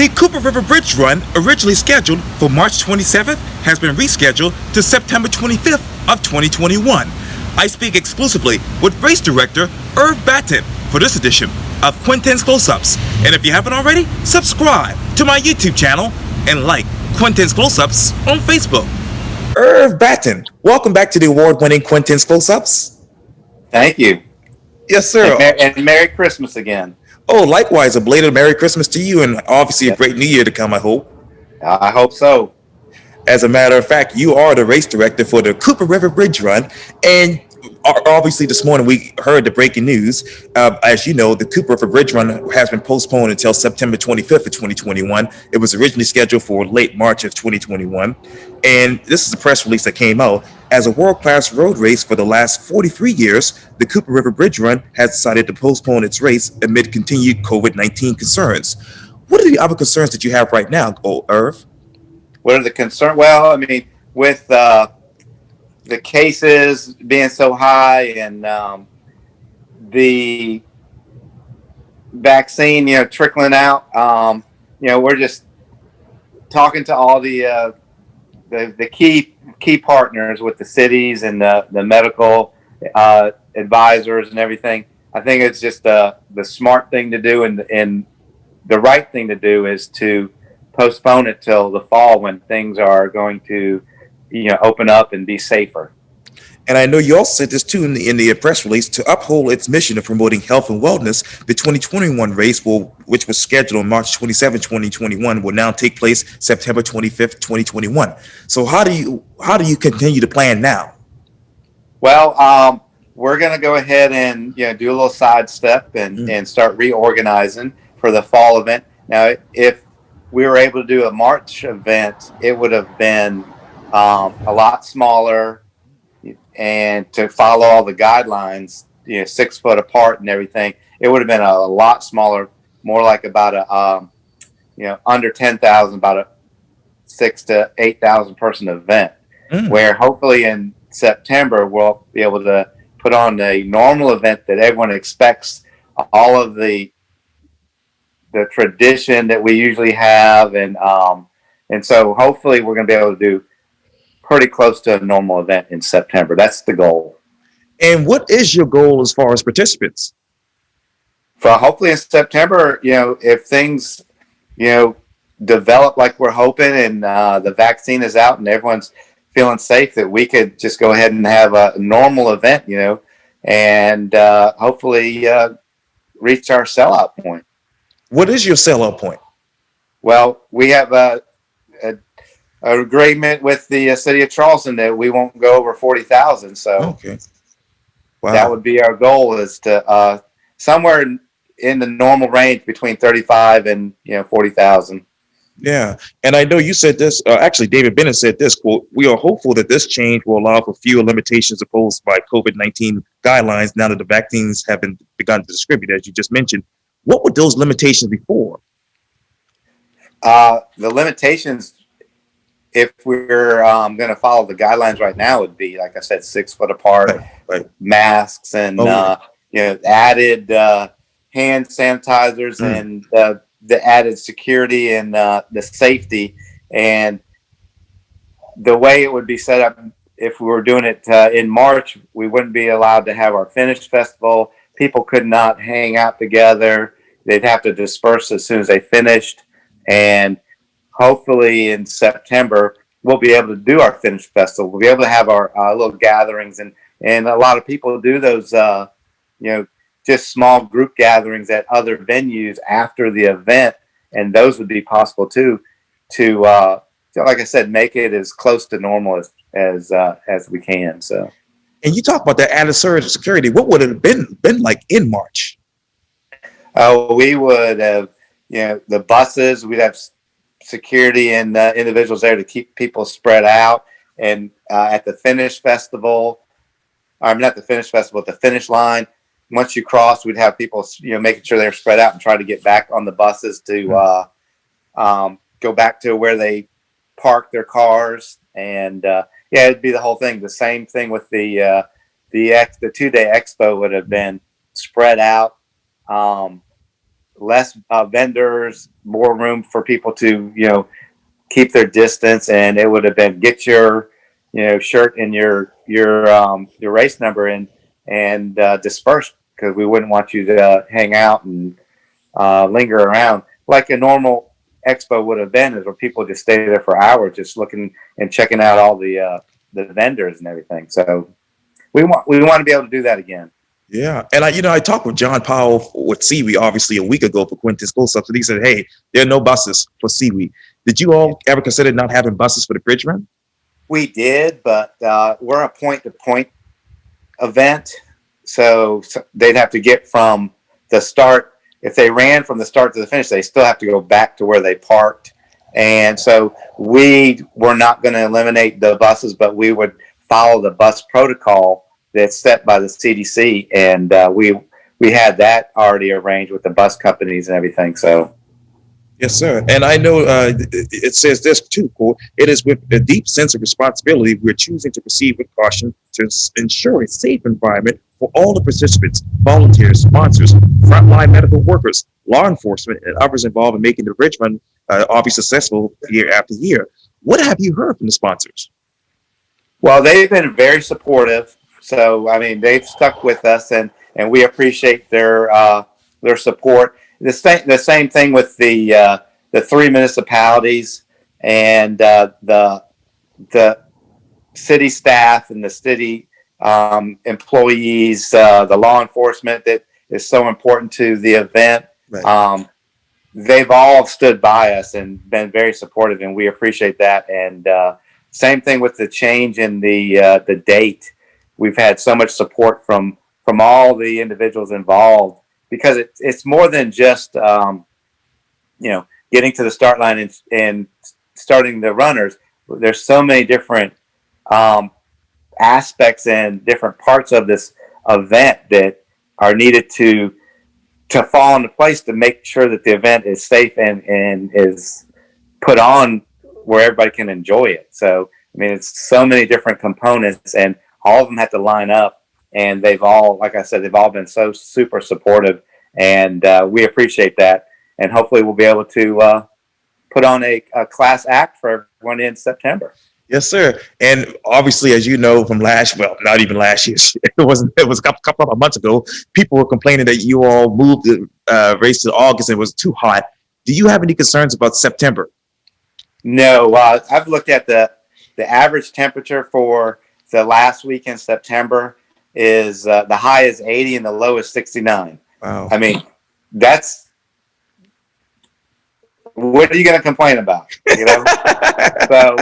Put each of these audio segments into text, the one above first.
The Cooper River Bridge Run, originally scheduled for March 27th, has been rescheduled to September 25th of 2021. I speak exclusively with race director Irv Batten for this edition of Quintin's Close-Ups. And if you haven't already, subscribe to my YouTube channel and like Quintin's Close-Ups on Facebook. Irv Batten, welcome back to the award-winning Quintin's Close-Ups. Thank you. Yes, sir. And Merry Christmas again. Oh, likewise, a belated Merry Christmas to you, and obviously a great New Year to come, I hope. I hope so. As a matter of fact, you are the race director for the Cooper River Bridge Run, and obviously this morning we heard the breaking news. As you know, the Cooper River Bridge Run has been postponed until September 25th of 2021. It was originally scheduled for late March of 2021, and this is a press release that came out. As a world-class road race for the last 43 years, the Cooper River Bridge Run has decided to postpone its race amid continued COVID-19 concerns. What are the other concerns that you have right now, Irv? What are the concerns? Well, I mean, with the cases being so high and the vaccine, trickling out, we're just talking to all the key partners with the cities and the medical advisors and everything. I think it's just the smart thing to do, and the right thing to do is to postpone it till the fall when things are going to, open up and be safer. And I know you also said this too in the press release, to uphold its mission of promoting health and wellness. The 2021 race, which was scheduled on March 27, 2021, will now take place September 25th, 2021. So how do you continue to plan now? Well, we're going to go ahead and do a little sidestep and start reorganizing for the fall event. Now, if we were able to do a March event, it would have been a lot smaller, and to follow all the guidelines, 6 foot apart and everything, it would have been a lot smaller, more like about under 10,000, about a 6,000 to 8,000 person event, where hopefully in September we'll be able to put on a normal event that everyone expects, all of the tradition that we usually have, and so hopefully we're going to be able to do pretty close to a normal event in September. That's the goal. And what is your goal as far as participants? For hopefully in September, if things, develop like we're hoping, and the vaccine is out and everyone's feeling safe, that we could just go ahead and have a normal event, and hopefully reach our sellout point. What is your sellout point? Well, we have an agreement with the city of Charleston that we won't go over 40,000. So okay. Wow. That would be our goal, is to somewhere in the normal range between 35 and 40,000. Yeah, and I know you said this. Actually, David Bennett said this quote: "We are hopeful that this change will allow for fewer limitations imposed by COVID-19 guidelines now that the vaccines have been begun to distribute, as you just mentioned." What would those limitations be for? The limitations, if we're going to follow the guidelines right now, would be, like I said, 6 foot apart, right. Masks, and added hand sanitizers, and the added security and the safety. And the way it would be set up, if we were doing it in March, we wouldn't be allowed to have our finish festival. People could not hang out together. They'd have to disperse as soon as they finished. And hopefully in September, we'll be able to do our finish festival. We'll be able to have our little gatherings. And a lot of people do those, just small group gatherings at other venues after the event. And those would be possible too, to like I said, make it as close to normal as we can. So. And you talk about that added surge of security. What would it have been like in March? We would have, the buses. We'd have security and individuals there to keep people spread out. And at the finish festival, not the finish festival, at the finish line, once you cross, we'd have people, making sure they're spread out and try to get back on the buses to go back to where they park their cars. And it'd be the whole thing. The same thing with the 2-day expo would have been spread out. less vendors, more room for people to, keep their distance, and it would have been get your, shirt and your race number and disperse, because we wouldn't want you to hang out and linger around like a normal expo would have been, is where people just stay there for hours, just looking and checking out all the vendors and everything. So we want to be able to do that again. Yeah, and I talked with John Powell with Seaweed obviously a week ago for Quintin School Stuff, and he said, "Hey, there are no buses for Seaweed." Did you all ever consider not having buses for the bridge run? We did, but we're a point-to-point event, so they'd have to get from the start. If they ran from the start to the finish, they still have to go back to where they parked. And so we were not going to eliminate the buses, but we would follow the bus protocol that's set by the CDC. And we had that already arranged with the bus companies and everything. So. Yes, sir. And I know it says this too, Cole. It is with a deep sense of responsibility we're choosing to proceed with caution to ensure a safe environment for all the participants, volunteers, sponsors, frontline medical workers, law enforcement, and others involved in making the bridge run obviously successful year after year. What have you heard from the sponsors? Well, they've been very supportive. So, I mean, they've stuck with us, and we appreciate their support. The same thing with the 3 municipalities and the city staff and the city employees, the law enforcement that is so important to the event. Right. They've all stood by us and been very supportive, and we appreciate that. And same thing with the change in the date. We've had so much support from all the individuals involved, because it's more than just getting to the start line and starting the runners. There's so many different aspects and different parts of this event that are needed to fall into place to make sure that the event is safe and is put on where everybody can enjoy it. So, I mean, it's so many different components, and all of them have to line up. And they've all, like I said, they've all been so super supportive, and we appreciate that. And hopefully we'll be able to put on a class act for everyone in September. Yes, sir. And obviously, as you know from not even last year, it was a couple of months ago, people were complaining that you all moved the race to August and it was too hot. Do you have any concerns about September? No, I've looked at the average temperature for the last week in September is the high is 80 and the low is 69. Wow. I mean, what are you going to complain about? So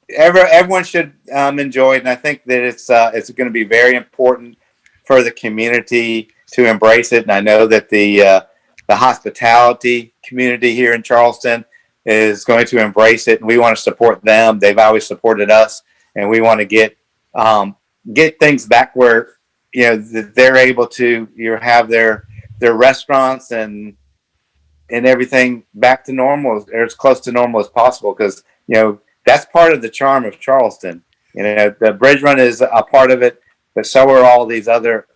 everyone should enjoy it, and I think that it's going to be very important for the community to embrace it. And I know that the hospitality community here in Charleston is going to embrace it, and we want to support them. They've always supported us, and we want to get things back where they're able to have their restaurants and everything back to normal, or as close to normal as possible, because that's part of the charm of Charleston. The bridge run is a part of it, but so are all these other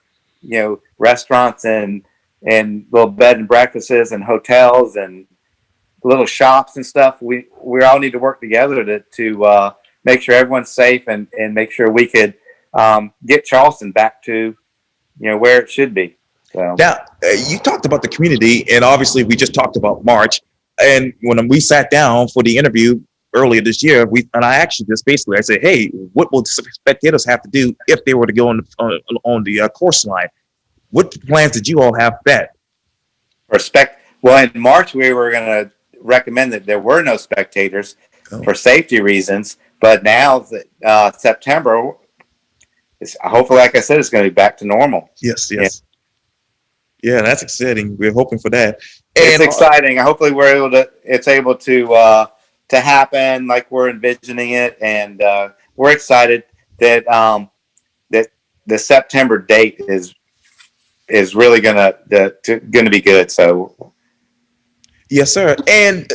restaurants and little bed and breakfasts and hotels and little shops and stuff. We all need to work together to make sure everyone's safe and make sure we could get Charleston back to where it should be. So. Now, you talked about the community, and obviously we just talked about March. And when we sat down for the interview earlier this year, I asked you this basically. I said, "Hey, what will spectators have to do if they were to go on the course line? What plans did you all have for that?" Well, in March we were going to recommend that there were no spectators for safety reasons, but now that September, hopefully, like I said, it's going to be back to normal. Yes. Yeah, that's exciting. We're hoping for that. It's exciting. Hopefully, it's able to happen like we're envisioning it, and we're excited that that the September date is really gonna be good. So, yes, sir. And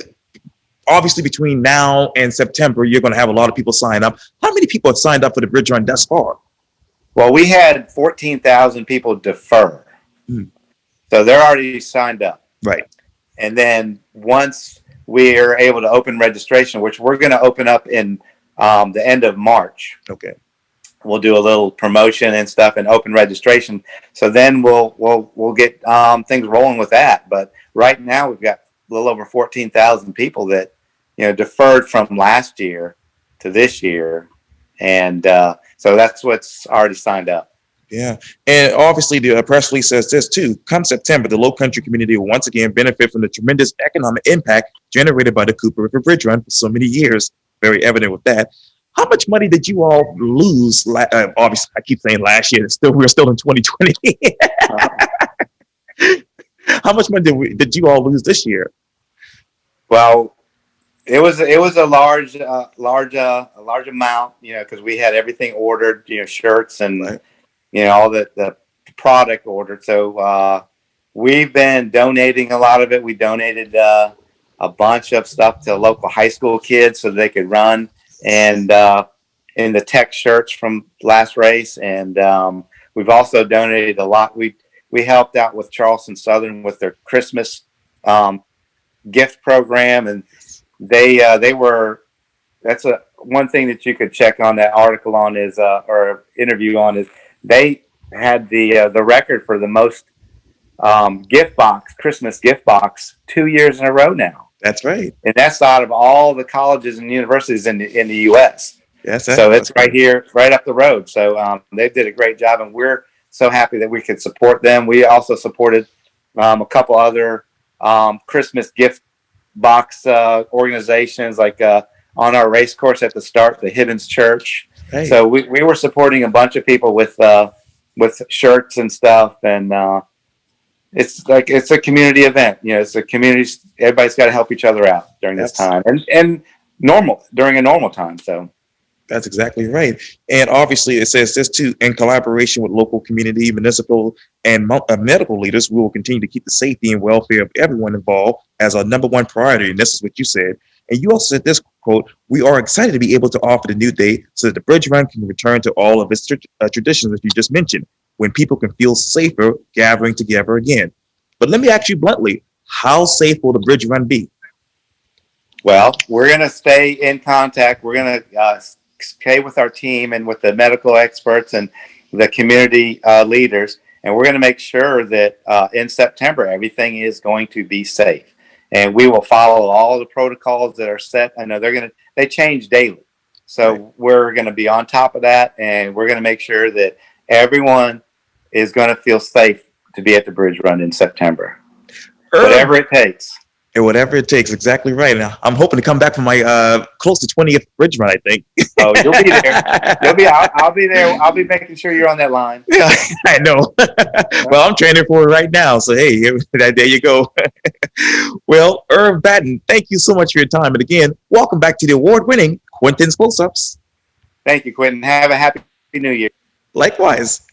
obviously, between now and September, you're going to have a lot of people sign up. How many people have signed up for the bridge run thus far? Well, we had 14,000 people defer. So they're already signed up. Right. And then once we are able to open registration, which we're going to open up in the end of March. Okay. We'll do a little promotion and stuff and open registration. So then we'll get things rolling with that. But right now we've got a little over 14,000 people that deferred from last year to this year, and so that's what's already signed up. Yeah, and obviously the press release says this too. Come September, the Low Country community will once again benefit from the tremendous economic impact generated by the Cooper River Bridge Run for so many years. Very evident with that. How much money did you all lose? Obviously, I keep saying last year. We're still in 2020. How much money did you all lose this year? Well, it was a large amount, because we had everything ordered, shirts and Right. all the product ordered. So we've been donating a lot of it. We donated a bunch of stuff to local high school kids so they could run, and in the tech shirts from last race, and we've also donated a lot. We helped out with Charleston Southern with their Christmas gift program, and they were. That's one thing that you could check on that article on is or interview on is they had the record for the most Christmas gift box 2 years in a row now. That's right. And that's out of all the colleges and universities in the U.S. Yes. So it's right here, right up the road. So they did a great job, and we're so happy that we could support them. We also supported a couple other Christmas gift box organizations, like on our race course at the start, the Hibbins Church. Hey. So we were supporting a bunch of people with shirts and stuff, and it's a community event. It's a community. Everybody's got to help each other out during this time, and during a normal time. So that's exactly right. And obviously, it says this too: in collaboration with local community, municipal, and medical leaders, we will continue to keep the safety and welfare of everyone involved as our number one priority. And this is what you said. And you also said this quote: "We are excited to be able to offer the new day so that the Bridge Run can return to all of its traditions that you just mentioned, when people can feel safer gathering together again." But let me ask you bluntly, how safe will the Bridge Run be? Well, we're going to stay in contact. We're going to stay with our team and with the medical experts and the community leaders. And we're going to make sure that in September, everything is going to be safe. And we will follow all the protocols that are set. I know they change daily. So we're going to be on top of that. And we're going to make sure that everyone is going to feel safe to be at the Bridge Run in September. Whatever it takes. And whatever it takes, exactly right. Now, I'm hoping to come back for my close to 20th Bridge Run, I think. Oh, you'll be there. I'll be there. I'll be making sure you're on that line. Yeah, I know. Well, I'm training for it right now. So, hey, there you go. Well, Irv Batten, thank you so much for your time. And again, welcome back to the award-winning Quintin's Close-Ups. Thank you, Quintin. Have a happy New Year. Likewise.